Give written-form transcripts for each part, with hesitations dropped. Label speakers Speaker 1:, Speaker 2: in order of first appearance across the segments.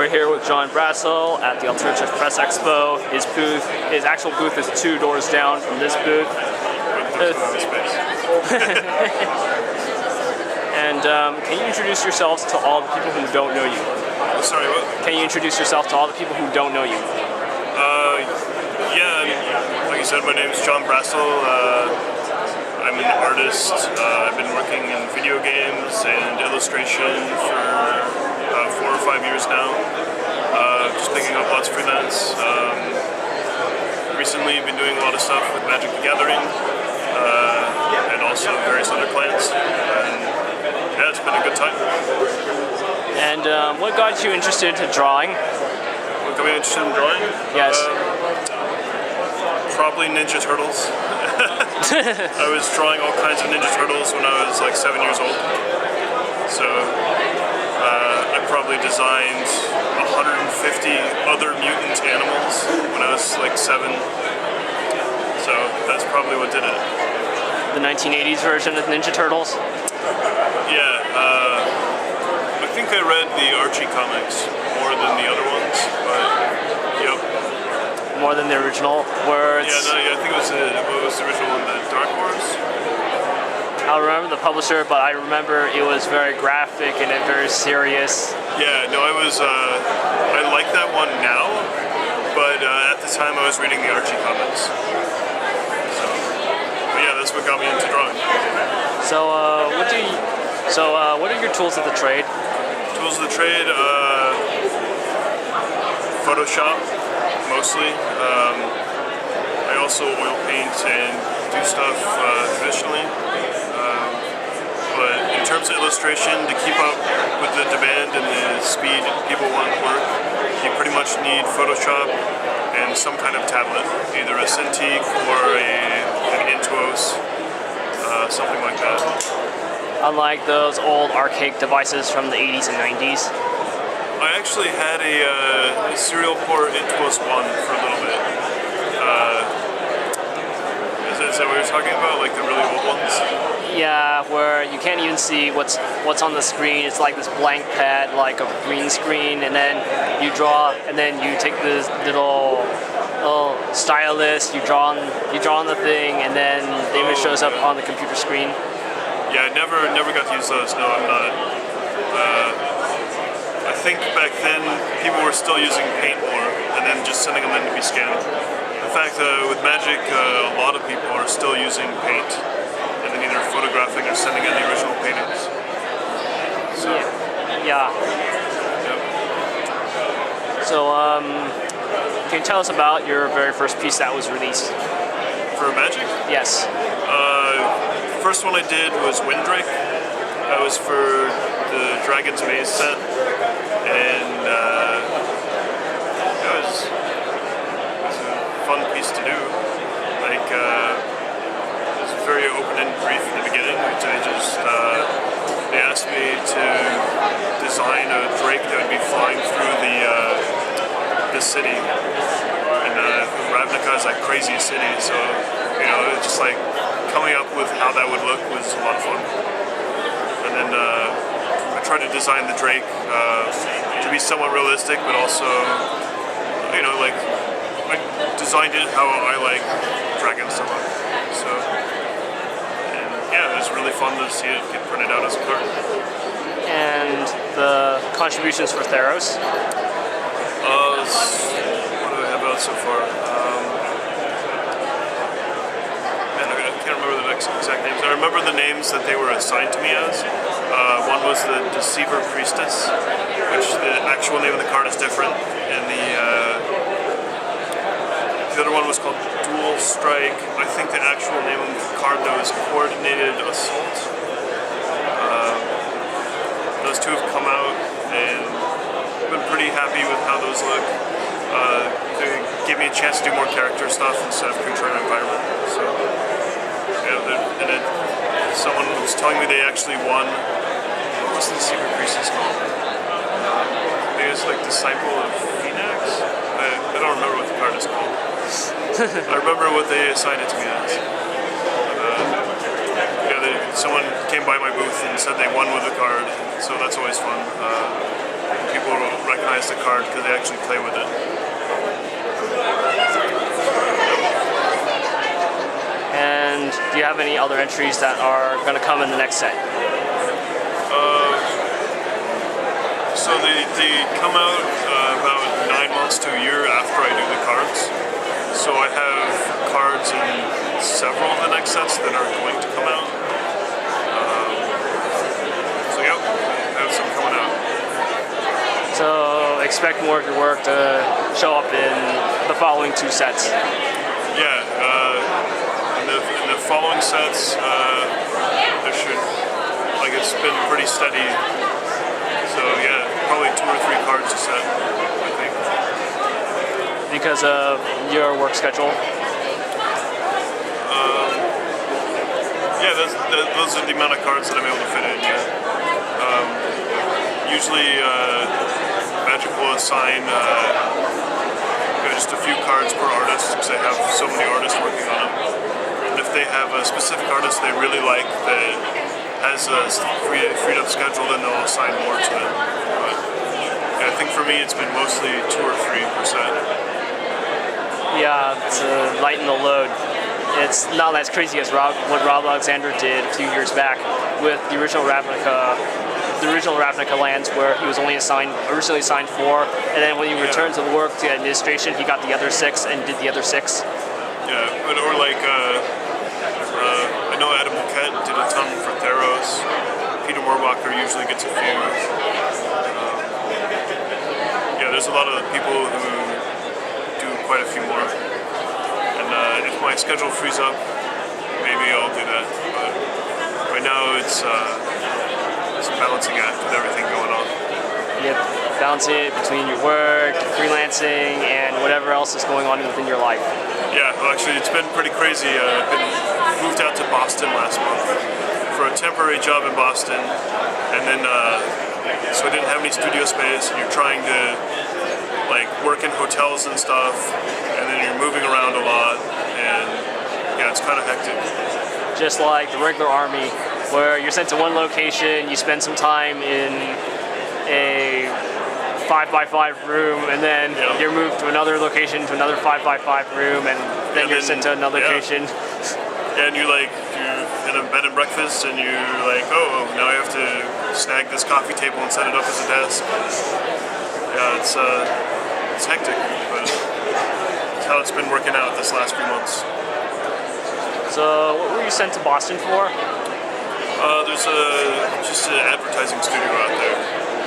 Speaker 1: We're here with John Brassell at the Alternative Press Expo. His actual booth is 2 doors down from this booth. And can you introduce yourselves to all the people who don't know you?
Speaker 2: Sorry, what?
Speaker 1: Can you introduce yourself to all the people who don't know you?
Speaker 2: Yeah, like you said, my name is John Brassell. I'm an artist. I've been working in video games and illustration for 4 or 5 years now. Just picking up lots of freelance. Recently been doing a lot of stuff with Magic the Gathering and also various other clients. And yeah, it's been a good time.
Speaker 1: And what got you interested in drawing?
Speaker 2: What got me interested in drawing?
Speaker 1: Yes.
Speaker 2: Probably Ninja Turtles. I was drawing all kinds of Ninja Turtles when I was like 7 years old. So I probably designed 150 other mutant animals when I was like 7. So that's probably what did it.
Speaker 1: The 1980s version of Ninja Turtles?
Speaker 2: Yeah. I think I read the Archie comics more than the other ones, but yep.
Speaker 1: More than the original, where it's...
Speaker 2: Yeah, I think it was what was the original one, the Dark Horse?
Speaker 1: I don't remember the publisher, but I remember it was very graphic and very serious.
Speaker 2: Yeah, no, I like that one now, but at the time I was reading the Archie comics. So, but yeah, that's what got me into drawing.
Speaker 1: So, what are your tools of the trade?
Speaker 2: Tools of the trade, Photoshop, mostly. I also oil paint and do stuff traditionally. But in terms of illustration, to keep up with the demand and the speed people want work, you pretty much need Photoshop and some kind of tablet, either a Cintiq or an Intuos, something like that.
Speaker 1: Unlike those old archaic devices from the 80s and 90s.
Speaker 2: I actually had a serial port Intuos 1 for a little bit. Is that what you're talking about? Like the really old ones?
Speaker 1: Yeah, where you can't even see what's on the screen. It's like this blank pad, like a green screen, and then you draw, and then you take this little stylus, you draw on the thing, and then the image shows up on the computer screen.
Speaker 2: Yeah, I never got to use those. No, I'm not. I think back then people were still using Paint more, and then just sending them in to be scanned. In fact, with Magic, a lot of people are still using Paint, and then either photographing or sending in the original paintings. So,
Speaker 1: yeah.
Speaker 2: Yep.
Speaker 1: So, can you tell us about your very first piece that was released?
Speaker 2: For Magic?
Speaker 1: Yes.
Speaker 2: First one I did was Windrake. That was for the Dragon's Maze set, and it was a fun piece to do. Like, it was very open and brief in the beginning. They asked me to design a drake that would be flying through the city, and Ravnica is like crazy city, so it's just like coming up with how that would look was a lot of fun. And then I tried to design the drake to be somewhat realistic, but also, like I designed it how I like dragons so much. So, and yeah, it was really fun to see it get printed out as a card. And
Speaker 1: the contributions for Theros?
Speaker 2: What do I have out so far? I can't remember the exact names. I remember the names that they were assigned to me as. One was the Deceiver Priestess, which the actual name of the card is different. And the other one was called Dual Strike. I think the actual name of the card though is Coordinated Assault. Those two have come out, and I've been pretty happy with how those look. They give me a chance to do more character stuff instead of creature and environment. So. Someone was telling me they actually won. What was the Secret Priestess called? Maybe it's like Disciple of Phoenix? I don't remember what the card is called. I remember what they assigned it to me as. Someone came by my booth and said they won with the card, so that's always fun. People recognize customize the card because they actually play with it.
Speaker 1: And do you have any other entries that are going to come in the next set?
Speaker 2: So they come out about 9 months to a year after I do the cards. So I have cards in several of the next sets that are going to come out. So yeah, I have some coming out.
Speaker 1: So expect more of your work to show up in the following 2 sets.
Speaker 2: Yeah, in the following sets, there should, like, it's been pretty steady. So yeah, probably 2 or 3 cards a set, I think.
Speaker 1: Because of your work schedule?
Speaker 2: Yeah, those are the amount of cards that I'm able to fit in, yeah. Usually, Magic will assign just a few cards per artist because they have so many artists working on them. And if they have a specific artist they really like that has a freed up schedule, then they'll assign more to it. But yeah, I think for me it's been mostly 2 or 3%.
Speaker 1: Yeah, to lighten the load. It's not as crazy as what Rob Alexander did a few years back with the original Ravnica lands, where he was only originally assigned 4, and then when he returned to work to administration, he got the other 6 and did the other 6.
Speaker 2: Yeah, or like I know Adam Paquette did a ton for Theros. Peter Morbacher usually gets a few. Yeah, there's a lot of people who do quite a few more. And if my schedule frees up, maybe I'll do that. But right now it's a balancing act with everything going on.
Speaker 1: Yep, balancing it between your work, freelancing, and whatever else is going on within your life.
Speaker 2: Yeah, well, actually, it's been pretty crazy. I've been moved out to Boston last month for a temporary job in Boston, and then so I didn't have any studio space. And you're trying to like work in hotels and stuff, and then you're moving around a lot, and yeah, it's kind of hectic.
Speaker 1: Just like the regular army, where you're sent to one location, you spend some time in a 5x5 room, and then you're moved to another location, to another 5x5 room, and then you're sent to another location.
Speaker 2: Yeah, and you're in a bed and breakfast, and you're like, oh, now I have to snag this coffee table and set it up as a desk. Yeah, it's hectic, but it's how it's been working out this last few months.
Speaker 1: So, what were you sent to Boston for?
Speaker 2: There's just an advertising studio out there,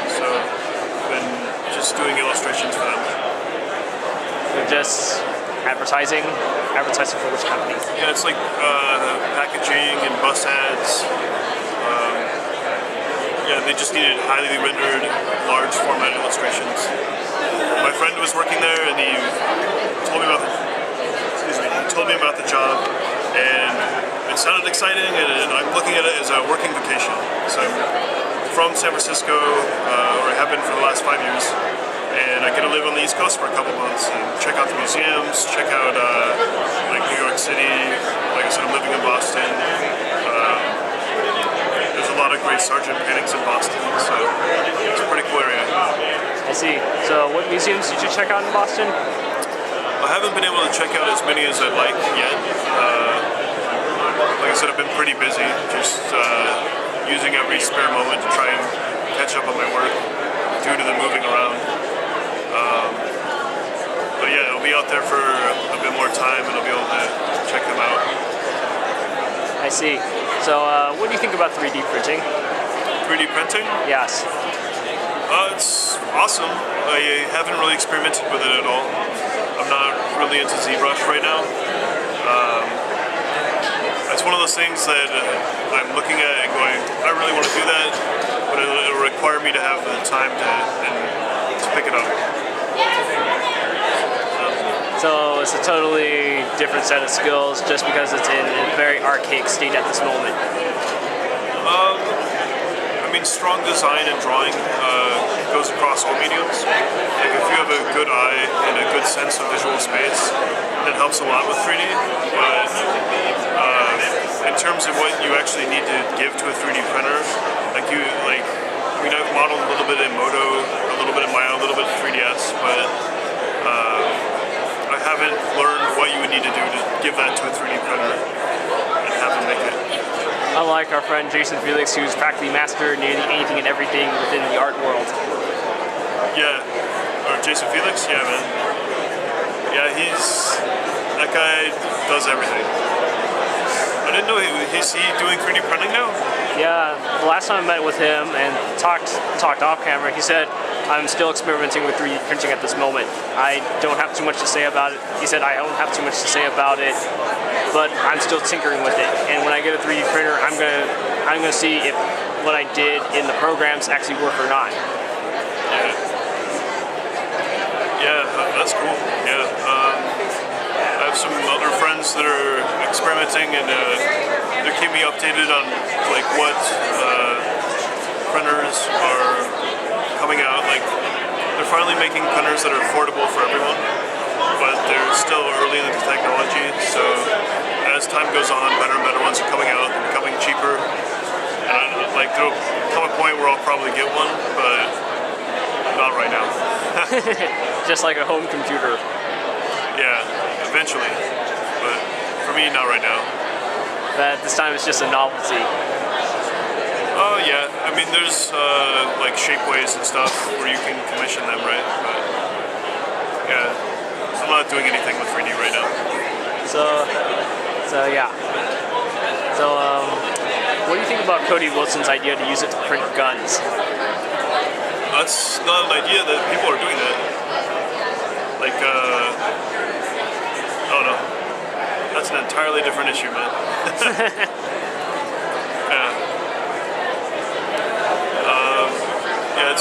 Speaker 2: so I've been just doing illustrations for them.
Speaker 1: They're just advertising for which company?
Speaker 2: Yeah, it's like packaging and bus ads. Yeah, they just needed highly rendered, large format illustrations. My friend was working there, and he told me about the job, and it sounded exciting, and I'm looking at it as a working vacation. So I'm from San Francisco, or I have been for the last 5 years, and I get to live on the East Coast for a couple months and check out the museums, check out like New York City. Like I said, I'm living in Boston. There's a lot of great Sargent paintings in Boston, so it's a pretty cool area.
Speaker 1: I see. So what museums did you check out in Boston?
Speaker 2: I haven't been able to check out as many as I'd like yet. Like I said, I've been pretty busy, just using every spare moment to try and catch up on my work due to the moving around. But yeah, I'll be out there for a bit more time, and I'll be able to check them out.
Speaker 1: I see. So what do you think about 3D printing?
Speaker 2: 3D printing?
Speaker 1: Yes.
Speaker 2: It's awesome. I haven't really experimented with it at all. I'm not really into ZBrush right now. It's one of those things that I'm looking at and going, I really want to do that, but it'll require me to have the time to pick it up.
Speaker 1: So it's a totally different set of skills just because it's in a very archaic state at this moment.
Speaker 2: I mean, strong design and drawing goes across all mediums. Like if you have a good eye and a good sense of visual space, that helps a lot with 3D. But in terms of what you actually need to give to a 3D printer, I've modeled a little bit in Modo, a little bit in Maya, a little bit in 3D need to do to give that to a 3D printer and have them make it.
Speaker 1: Unlike our friend Jason Felix, who's practically mastered nearly anything and everything within the art world.
Speaker 2: Yeah, or Jason Felix? Yeah, man. Yeah, that guy does everything. I didn't know is he doing 3D printing now?
Speaker 1: Yeah, the last time I met with him and talked off camera, he said, I'm still experimenting with 3D printing at this moment. I don't have too much to say about it. He said, I don't have too much to say about it, but I'm still tinkering with it. And when I get a 3D printer, I'm gonna see if what I did in the programs actually work or not.
Speaker 2: Yeah, that's cool. Yeah, I have some other friends that are experimenting, and they're keeping me updated on like what printers are coming out. Like they're finally making printers that are affordable for everyone, but they're still early in the technology. So as time goes on, better and better ones are coming out, becoming cheaper. And like there'll come a point where I'll probably get one, but not right now.
Speaker 1: Just like a home computer.
Speaker 2: Yeah, eventually. But for me, not right now.
Speaker 1: But this time it's just a novelty.
Speaker 2: Oh yeah, I mean there's like shapeways and stuff where you can commission them, right? But yeah, I'm not doing anything with 3D right now.
Speaker 1: So yeah. So what do you think about Cody Wilson's idea to use it to print guns?
Speaker 2: That's not an idea that people are doing that. Like, I don't know. That's an entirely different issue, man. Yeah.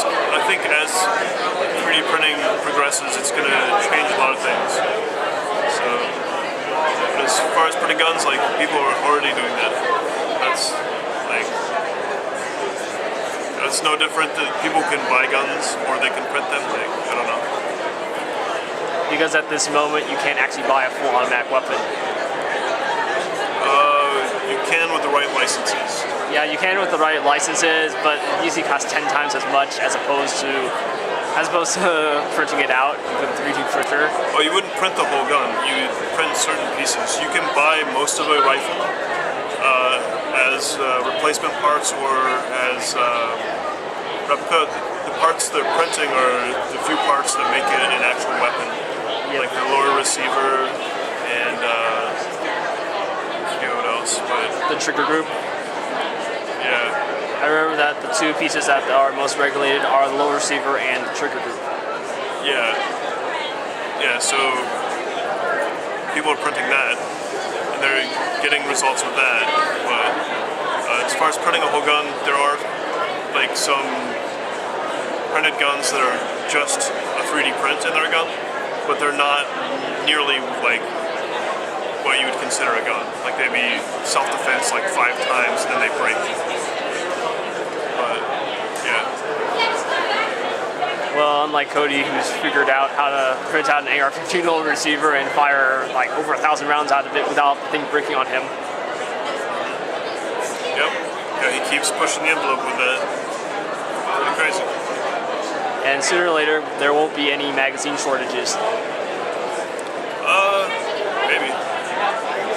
Speaker 2: I think as 3D printing progresses, it's going to change a lot of things. So, as far as printing guns, like, people are already doing that. It's no different that people can buy guns or they can print them. Like, I don't know.
Speaker 1: Because at this moment, you can't actually buy a full automatic weapon.
Speaker 2: You can with the right licenses.
Speaker 1: Yeah, you can with the right licenses, but it usually costs 10 times as much as opposed to printing it out with a 3D printer.
Speaker 2: Oh, you wouldn't print the whole gun. You print certain pieces. You can buy most of a rifle as replacement parts or as replica. The parts they're printing are the few parts that make it an actual weapon, like the lower receiver and I forget what else, but
Speaker 1: the trigger group.
Speaker 2: Yeah.
Speaker 1: I remember that the two pieces that are most regulated are the lower receiver and the trigger group.
Speaker 2: Yeah. Yeah. So people are printing that, and they're getting results with that. But as far as printing a whole gun, there are like some printed guns that are just a 3D print in their gun, but they're not nearly like what you would consider a gun. Like they'd be self-defense like 5 times and then they break. But yeah.
Speaker 1: Well, unlike Cody, who's figured out how to print out an AR-15 lower receiver and fire like over 1,000 rounds out of it without the thing breaking on him.
Speaker 2: Yep. Yeah, he keeps pushing the envelope with that. Pretty crazy.
Speaker 1: And sooner or later, there won't be any magazine shortages.
Speaker 2: Maybe.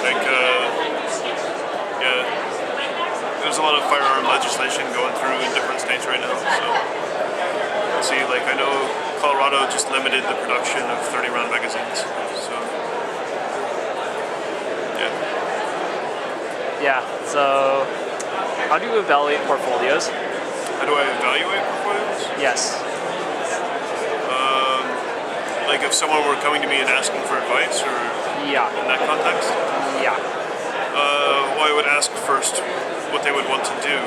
Speaker 2: Like, yeah. There's a lot of firearm legislation going through in different states right now, so. Let's see, like, I know Colorado just limited the production of 30-round magazines, so. Yeah.
Speaker 1: Yeah, so how do you evaluate portfolios?
Speaker 2: How do I evaluate portfolios?
Speaker 1: Yes.
Speaker 2: Like if someone were coming to me and asking for advice, or
Speaker 1: yeah,
Speaker 2: in that context?
Speaker 1: Yeah.
Speaker 2: Well, I would ask first what they would want to do.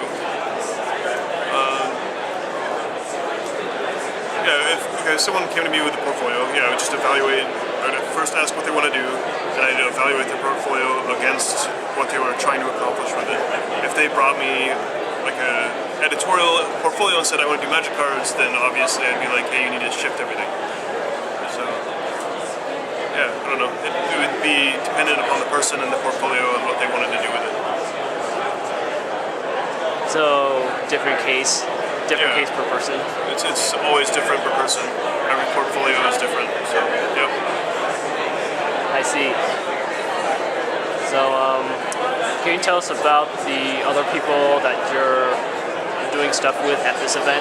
Speaker 2: If someone came to me with a portfolio, I would just evaluate. I would first ask what they want to do, and I'd evaluate their portfolio against what they were trying to accomplish with it. If they brought me like a editorial portfolio and said I want to do magic cards, then obviously I'd be like, hey, you need to shift everything. So, yeah, I don't know. It would be dependent upon the person and the portfolio and what they wanted to do with it.
Speaker 1: So, different case per person.
Speaker 2: It's always different per person. Every portfolio is different. So, yep.
Speaker 1: I see. can you tell us about the other people that you're doing stuff with at this event?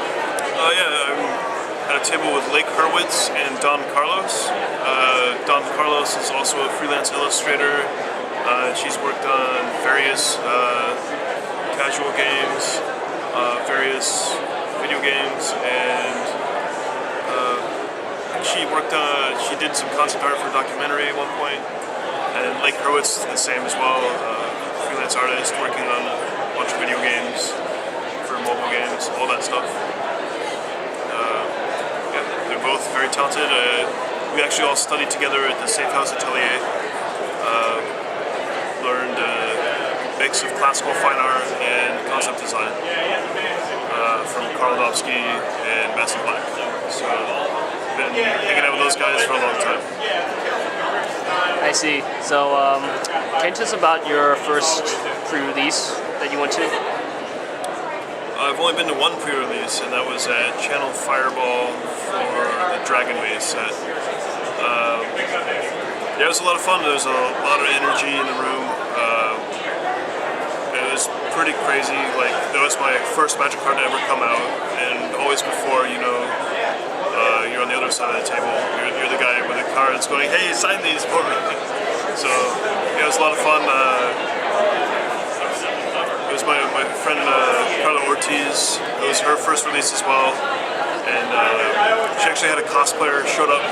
Speaker 2: Yeah, I'm at a table with Lake Hurwitz and Don Carlos. Don Carlos is also a freelance illustrator. She's worked on various casual games, various video games, and she did some concept art for a documentary at one point. And Lake Hurwitz is the same as well, freelance artist working on a bunch of video games for mobile games, all that stuff. Yeah, they're both very talented. We actually all studied together at the Safe House Atelier. Learned a mix of classical fine art and concept design from Karl Dobsky and Matthew Black. So been hanging out with those guys for a long time.
Speaker 1: I see. So, can you tell us about your first pre-release that you went to?
Speaker 2: I've only been to one pre-release, and that was at Channel Fireball for the Dragon Maze set. Yeah, it was a lot of fun. There was a lot of energy in the room. It was pretty crazy. Like, that was my first Magic card to ever come out, and always before, you know, you're on the other side of the table. You're the guy with the cards going, "Hey, sign these for me." So yeah, it was a lot of fun. It was my friend Carla Ortiz. It was her first release as well, and she actually had a cosplayer showed up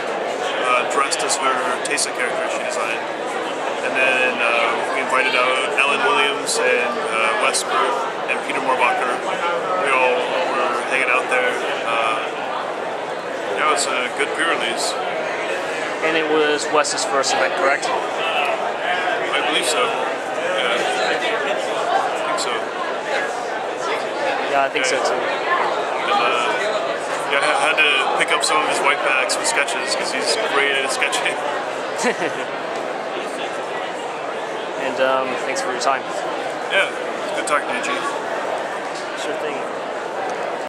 Speaker 2: dressed as her Teysa character she designed. And then we invited out Ellen Williams and Wes Burt and Peter Morbacher. We all were hanging out there. Yeah, it was a good pre-release.
Speaker 1: And it was Wes's first event, correct?
Speaker 2: I believe so. Yeah, I think so.
Speaker 1: Yeah, I think so too.
Speaker 2: And, yeah, I had to pick up some of his white backs with sketches because he's great at sketching.
Speaker 1: And thanks for your time.
Speaker 2: Yeah, it's good talking to you, G.
Speaker 1: Sure thing.